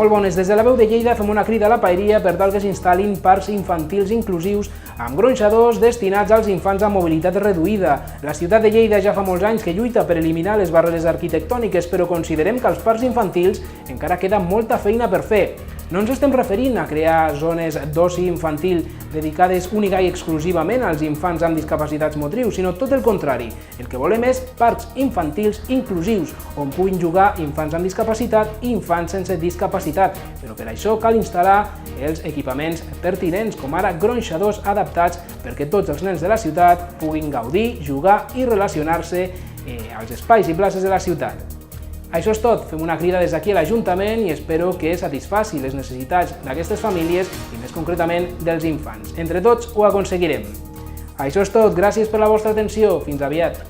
molt bones. Des de la veu de Lleida fem una crida a la paeria per tal que s'instal·lin parcs infantils inclusius amb gronxadors destinats als infants amb mobilitat reduïda. La ciutat de Lleida ja fa molts anys que lluita per eliminar les barreres arquitectòniques, però considerem que als parcs infantils encara queda molta feina per fer. No ens estem referint a crear zones d'oci infantil dedicades únicament i exclusivament als infants amb discapacitats motrius, sinó tot el contrari. El que volem és parcs infantils inclusius, on puguin jugar infants amb discapacitat i infants sense discapacitat, però per això cal instal·lar els equipaments pertinents, com ara gronxadors adaptats perquè tots els nens de la ciutat puguin gaudir, jugar i relacionar-se als espais i places de la ciutat. Això és tot, fem una crida des d'aquí a l'Ajuntament i espero que satisfaci les necessitats d'aquestes famílies i més concretament dels infants. Entre tots ho aconseguirem. Això és tot, gràcies per la vostra atenció, fins aviat.